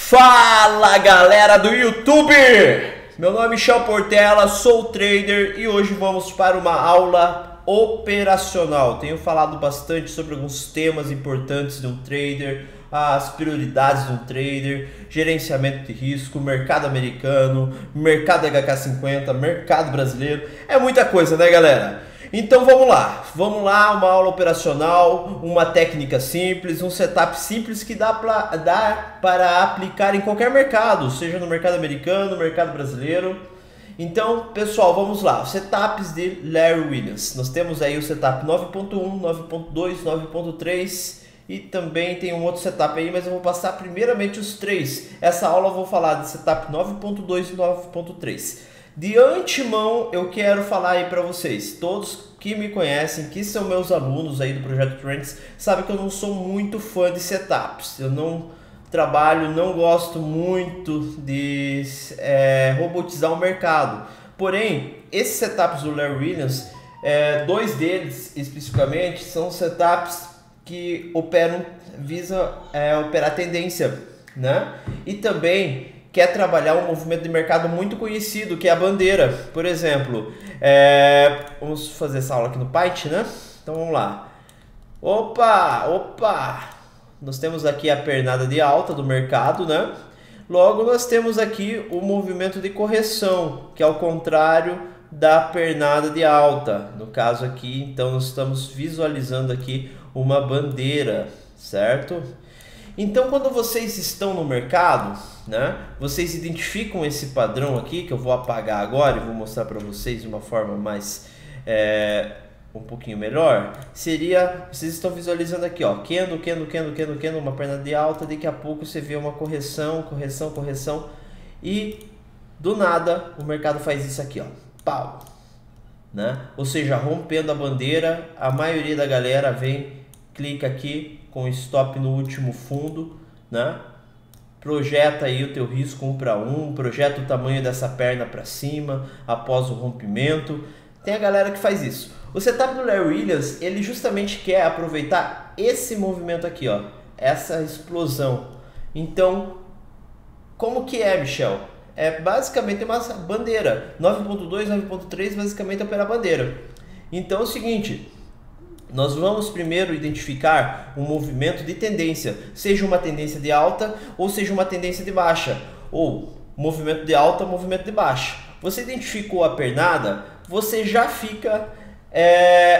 Fala galera do YouTube! Meu nome é Michel Portela, sou trader e hoje vamos para uma aula operacional. Tenho falado bastante sobre alguns temas importantes de um trader, as prioridades de um trader, gerenciamento de risco, mercado americano, mercado HK50, mercado brasileiro. É muita coisa, né galera? Então vamos lá, uma aula operacional, uma técnica simples, um setup simples que dá para aplicar em qualquer mercado, seja no mercado americano, no mercado brasileiro. Então pessoal, vamos lá, setups de Larry Williams. Nós temos aí o setup 9.1, 9.2, 9.3 e também tem um outro setup aí, mas eu vou passar primeiramente os três. Essa aula eu vou falar de setup 9.2 e 9.3. De antemão eu quero falar aí para vocês, todos que me conhecem, que são meus alunos aí do Projeto Trends, sabem que eu não sou muito fã de setups. Eu não trabalho, não gosto muito de robotizar o mercado. Porém, esses setups do Larry Williams, dois deles especificamente, são setups que visam operar tendência, né? E também quer trabalhar um movimento de mercado muito conhecido, que é a bandeira. Por exemplo, vamos fazer essa aula aqui no Python, né? Então vamos lá. Opa! Nós temos aqui a pernada de alta do mercado, né? Logo nós temos aqui o movimento de correção, que é ao contrário da pernada de alta. No caso aqui, então nós estamos visualizando aqui uma bandeira, certo? Então, quando vocês estão no mercado, né, vocês identificam esse padrão aqui, que eu vou apagar agora e vou mostrar para vocês de uma forma mais, um pouquinho melhor. Vocês estão visualizando aqui, ó, candle, uma perna de alta, daqui a pouco você vê uma correção, e do nada o mercado faz isso aqui, ó, pau, né? Ou seja, rompendo a bandeira, a maioria da galera vem, clica aqui com stop no último fundo, né? Projeta aí o teu risco 1 para 1, projeta o tamanho dessa perna para cima após o rompimento. Tem a galera que faz isso. O setup do Larry Williams, ele justamente quer aproveitar esse movimento aqui, ó, essa explosão. Então, como que é, Michel? É basicamente uma bandeira. 9.2, 9.3, basicamente operar bandeira. Então é o seguinte, nós vamos primeiro identificar um movimento de tendência, seja uma tendência de alta ou seja uma tendência de baixa, ou movimento de alta, movimento de baixa. Você identificou a pernada, você já fica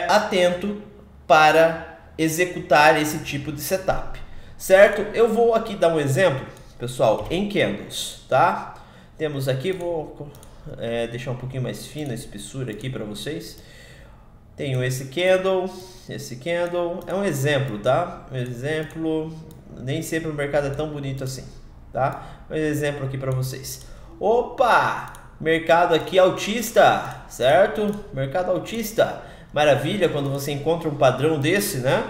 atento para executar esse tipo de setup, certo? Eu vou aqui dar um exemplo, pessoal, em candles, tá? Temos aqui, vou deixar um pouquinho mais fina a espessura aqui para vocês. Tenho esse candle, é um exemplo, tá? Um exemplo, nem sempre o mercado é tão bonito assim, tá? Um exemplo aqui para vocês. Opa! Mercado aqui altista, certo? Mercado altista, maravilha quando você encontra um padrão desse, né?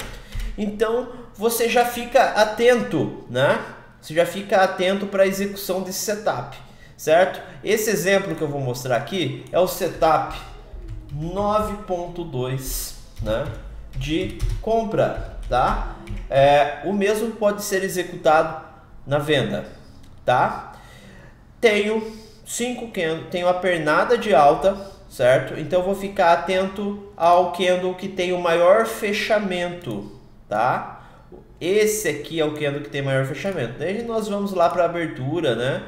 Então, você já fica atento, né? Você já fica atento para a execução desse setup, certo? Esse exemplo que eu vou mostrar aqui é o setup 9.2, né, de compra, tá? O mesmo pode ser executado na venda, tá? Tenho a pernada de alta, certo? Então eu vou ficar atento ao candle que tem o maior fechamento, tá? Esse aqui é o candle que tem maior fechamento. Daí nós vamos lá para a abertura, né?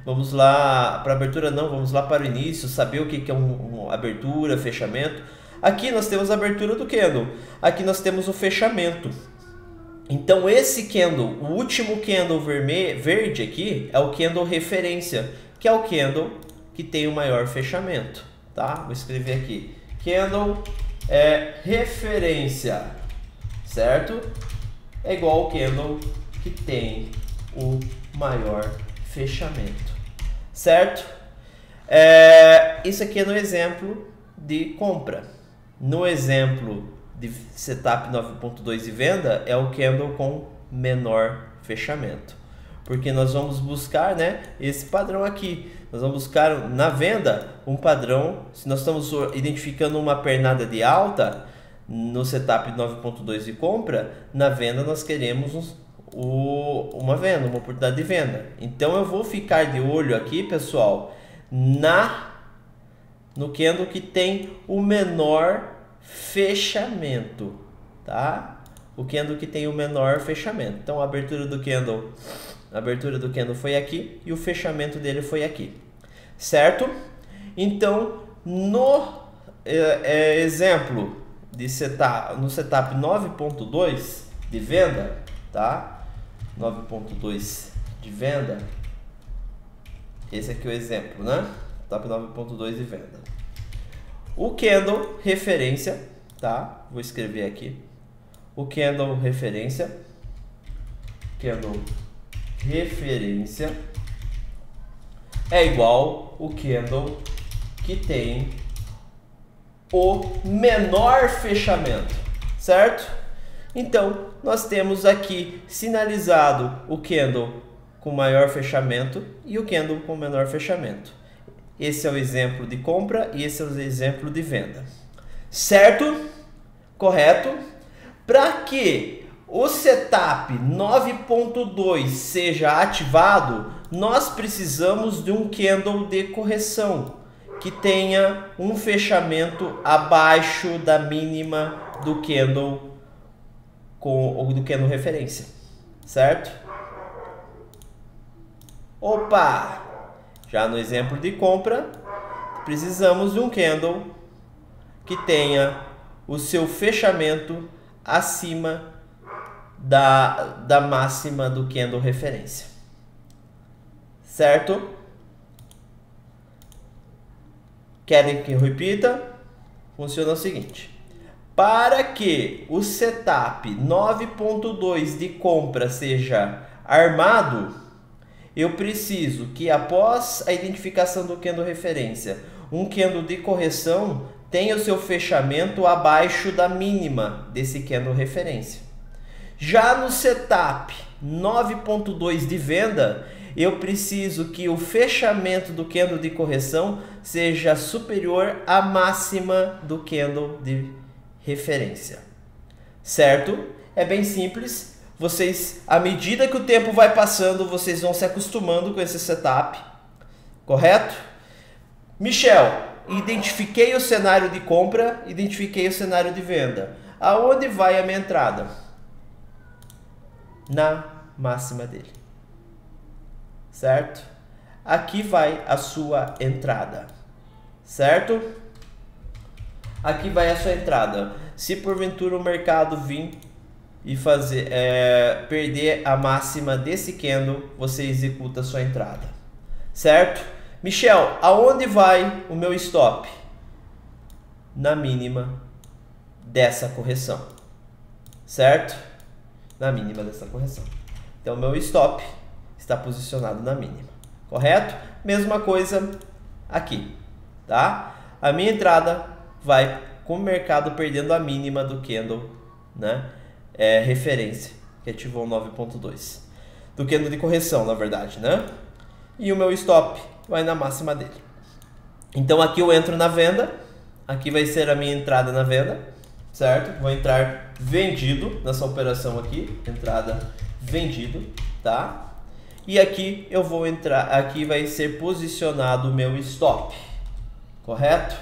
Vamos lá para abertura, não, vamos lá para o início, saber o que é uma abertura, fechamento. Aqui nós temos a abertura do candle, aqui nós temos o fechamento. Então esse candle, o último candle verde aqui, é o candle referência, que é o candle que tem o maior fechamento, tá? Vou escrever aqui, candle referência, certo? É igual ao candle que tem o maior fechamento, certo? Isso aqui é no exemplo de compra. No exemplo de setup 9.2 de venda é o candle com menor fechamento, porque nós vamos buscar, né, esse padrão aqui. Nós vamos buscar na venda um padrão. Se nós estamos identificando uma pernada de alta no setup 9.2 de compra, na venda nós queremos uma venda, uma oportunidade de venda. Então eu vou ficar de olho aqui, pessoal, no candle que tem o menor fechamento, tá? O candle que tem o menor fechamento. Então a abertura do candle foi aqui e o fechamento dele foi aqui, certo? Então no exemplo de no setup 9.2 de venda, tá? 9.2 de venda, esse aqui é o exemplo, né? Setup 9.2 de venda. O candle referência, tá? Vou escrever aqui. O candle referência é igual o candle que tem o menor fechamento, certo? Então, nós temos aqui sinalizado o candle com maior fechamento e o candle com menor fechamento. Esse é o exemplo de compra e esse é o exemplo de venda, certo? Correto? Para que o setup 9.2 seja ativado, nós precisamos de um candle de correção que tenha um fechamento abaixo da mínima do candle referência, certo? Opa! Já no exemplo de compra, precisamos de um candle que tenha o seu fechamento acima da máxima do candle referência, certo? Querem que eu repita? Funciona o seguinte: para que o setup 9.2 de compra seja armado, eu preciso que após a identificação do candle referência, um candle de correção tenha o seu fechamento abaixo da mínima desse candle referência. Já no setup 9.2 de venda, eu preciso que o fechamento do candle de correção seja superior à máxima do candle de referência, certo? É bem simples. Vocês, à medida que o tempo vai passando, vocês vão se acostumando com esse setup, correto? Michel, identifiquei o cenário de compra, identifiquei o cenário de venda. Aonde vai a minha entrada? Na máxima dele, certo? Aqui vai a sua entrada, certo? Aqui vai a sua entrada. Se porventura o mercado vir e perder a máxima desse candle, você executa a sua entrada, certo? Michel, aonde vai o meu stop? Na mínima dessa correção, certo? Na mínima dessa correção. Então, meu stop está posicionado na mínima, correto? Mesma coisa aqui, tá? A minha entrada vai com o mercado perdendo a mínima do candle, né? Referência, que ativou 9.2. Do candle de correção, na verdade, né? E o meu stop vai na máxima dele. Então, aqui eu entro na venda. Aqui vai ser a minha entrada na venda, certo? Vou entrar vendido nessa operação aqui, entrada vendido, tá? E aqui eu vou entrar, aqui vai ser posicionado o meu stop, correto?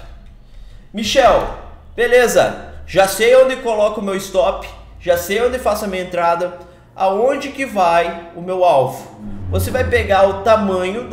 Michel, beleza, já sei onde coloco o meu stop, já sei onde faço a minha entrada, aonde que vai o meu alvo? Você vai pegar o tamanho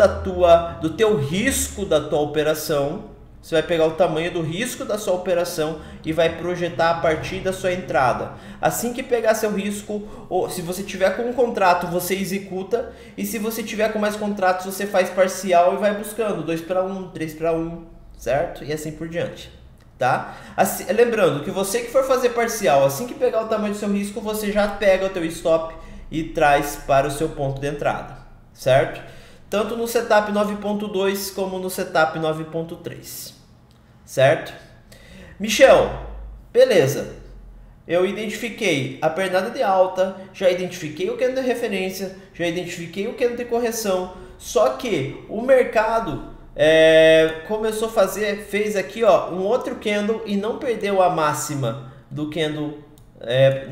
do teu risco da tua operação. Você vai pegar o tamanho do risco da sua operação e vai projetar a partir da sua entrada. Assim que pegar seu risco, ou se você tiver com um contrato, você executa. E se você tiver com mais contratos, você faz parcial e vai buscando 2-1, 3-1, certo? E assim por diante, tá? Assim, lembrando que você que for fazer parcial, assim que pegar o tamanho do seu risco, você já pega o teu stop e traz para o seu ponto de entrada, certo? Tanto no setup 9.2 como no setup 9.3, certo? Michel, beleza, eu identifiquei a pernada de alta, já identifiquei o candle de referência, já identifiquei o candle de correção, só que o mercado começou a fez aqui ó, um outro candle e não perdeu a máxima do candle,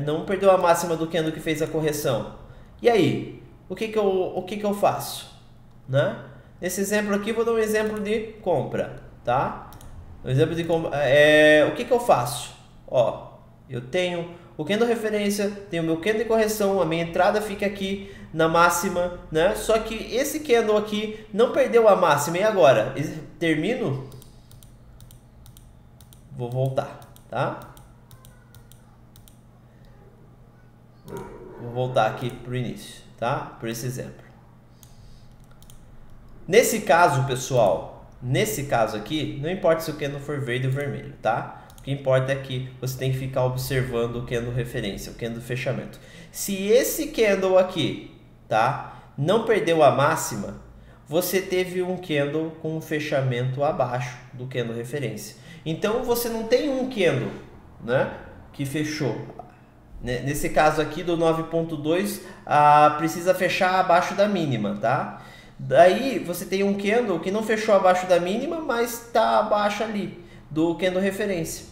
não perdeu a máxima do candle que fez a correção. E aí, o que que eu faço? Né? Nesse exemplo aqui, vou dar um exemplo de compra, tá? Um exemplo de compra, o que que eu faço? Ó, eu tenho o candle referência, tenho o meu candle de correção, a minha entrada fica aqui na máxima, né? Só que esse candle aqui não perdeu a máxima. E agora? Termino? Vou voltar, tá? Vou voltar aqui para o início, tá? Por esse exemplo. Nesse caso, pessoal, nesse caso aqui, não importa se o candle for verde ou vermelho, tá? O que importa é que você tem que ficar observando o candle referência, o candle fechamento. Se esse candle aqui, tá, não perdeu a máxima, você teve um candle com um fechamento abaixo do candle referência. Então você não tem um candle, né, que fechou. Nesse caso aqui do 9.2, precisa fechar abaixo da mínima, tá? Daí você tem um candle que não fechou abaixo da mínima, mas está abaixo ali do candle referência.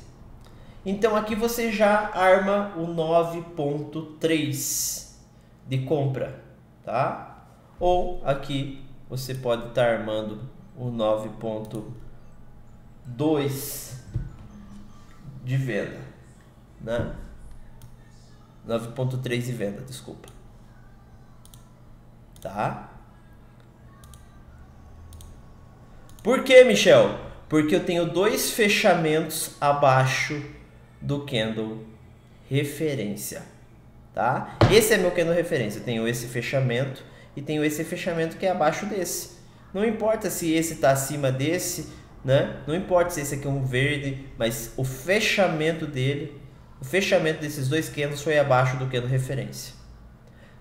Então aqui você já arma o 9.3 de compra, tá? Ou aqui você pode estar armando o 9.2 de venda, né? 9.3 de venda, desculpa. Tá? Por que, Michel? Porque eu tenho dois fechamentos abaixo do candle referência, tá? Esse é meu candle referência. Eu tenho esse fechamento e tenho esse fechamento que é abaixo desse. Não importa se esse está acima desse, né? Não importa se esse aqui é um verde, mas o fechamento dele, o fechamento desses dois candles foi abaixo do candle referência,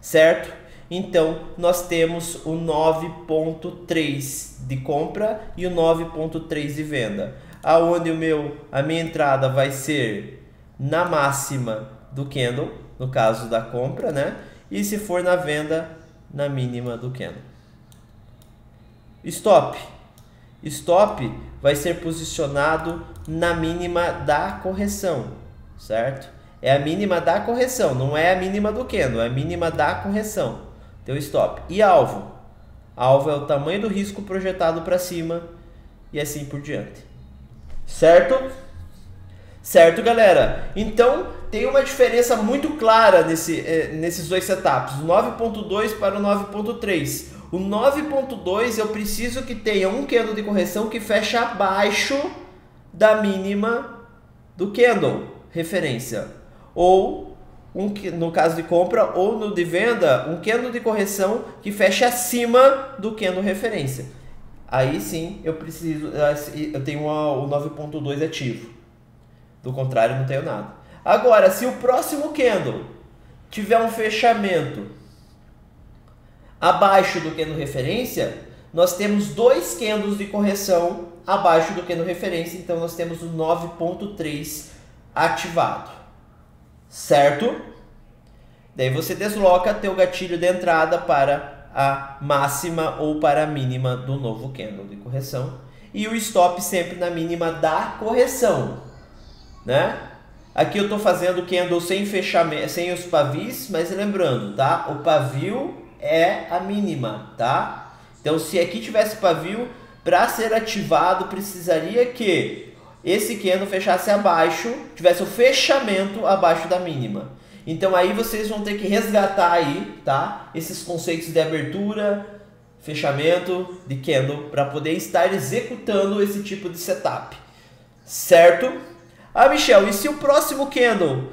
certo? Então nós temos o 9.3 de compra e o 9.3 de venda, aonde a minha entrada vai ser na máxima do candle, no caso da compra, né? E se for na venda, na mínima do candle. Stop vai ser posicionado na mínima da correção, certo? É a mínima da correção, não é a mínima do candle, é a mínima da correção. Teu stop. E alvo? Alvo é o tamanho do risco projetado para cima e assim por diante. Certo? Certo, galera? Então, tem uma diferença muito clara nesses dois setups, o 9.2 para o 9.3. O 9.2 eu preciso que tenha um candle de correção que feche abaixo da mínima do candle referência. Ou, no caso de compra, ou no de venda, um candle de correção que feche acima do candle referência. Aí sim eu tenho o 9.2 ativo. Do contrário, não tenho nada. Agora, se o próximo candle tiver um fechamento abaixo do candle referência, nós temos dois candles de correção abaixo do candle referência, então nós temos o 9.3 ativado, certo? Daí você desloca teu gatilho de entrada para a máxima ou para a mínima do novo candle de correção e o stop sempre na mínima da correção, né? Aqui eu estou fazendo candle sem fechamento, sem os pavis, mas lembrando, tá? O pavio é a mínima, tá? Então, se aqui tivesse pavio, para ser ativado, precisaria que esse candle fechasse abaixo, tivesse o fechamento abaixo da mínima. Então, aí vocês vão ter que resgatar aí, tá? Esses conceitos de abertura, fechamento de candle, para poder estar executando esse tipo de setup, certo? Ah, Michel, e se o próximo candle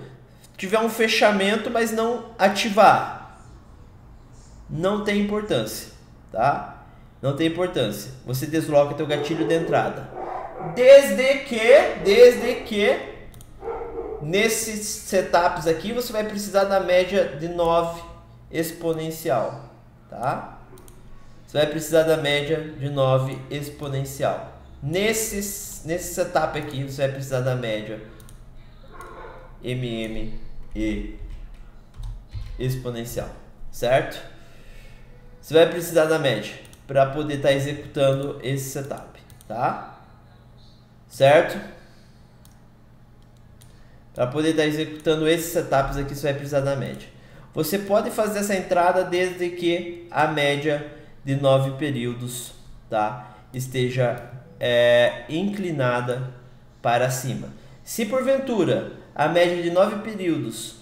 tiver um fechamento, mas não ativar? Não tem importância, tá? Não tem importância. Você desloca teu gatilho de entrada. Desde que nesses setups aqui você vai precisar da média de 9 exponencial, tá? Você vai precisar da média de 9 exponencial. Nesse setup aqui você vai precisar da média MM e exponencial, certo? Você vai precisar da média para poder estar executando esse setup, tá? Certo? Para poder estar executando esses setups aqui, você vai precisar da média. você pode fazer essa entrada desde que a média de 9 períodos, tá, esteja inclinada para cima. Se porventura a média de 9 períodos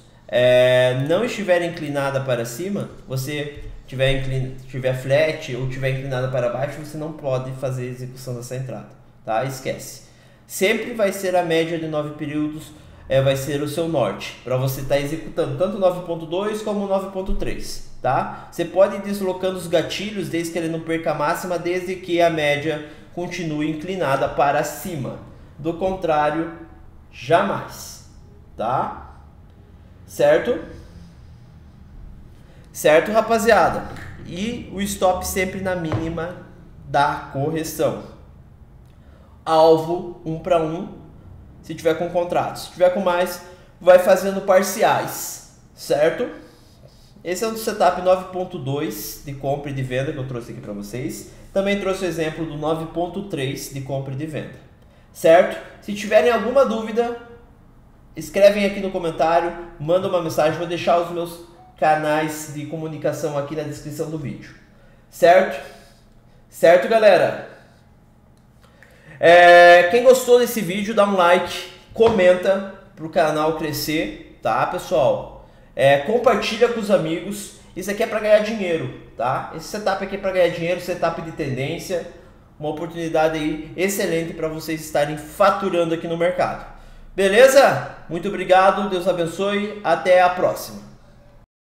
não estiver inclinada para cima, você tiver flat ou tiver inclinada para baixo, você não pode fazer a execução dessa entrada, tá? Esquece. Sempre vai ser a média de 9 períodos, vai ser o seu norte, para você estar executando tanto 9.2 como 9.3, tá? Você pode ir deslocando os gatilhos desde que ele não perca a máxima, desde que a média continue inclinada para cima. Do contrário, jamais, tá? Certo? Certo, rapaziada? E o stop sempre na mínima da correção. Alvo 1 para 1, se tiver com contrato. Se tiver com mais, vai fazendo parciais, certo? Esse é o setup 9.2 de compra e de venda que eu trouxe aqui para vocês. Também trouxe o exemplo do 9.3 de compra e de venda, certo? Se tiverem alguma dúvida, escrevem aqui no comentário, manda uma mensagem, vou deixar os meus canais de comunicação aqui na descrição do vídeo, certo? Certo, galera? Quem gostou desse vídeo, dá um like, comenta para o canal crescer, tá, pessoal? Compartilha com os amigos. Isso aqui é para ganhar dinheiro, tá? Esse setup aqui é para ganhar dinheiro, setup de tendência, uma oportunidade aí excelente para vocês estarem faturando aqui no mercado. Beleza? Muito obrigado, Deus abençoe, até a próxima.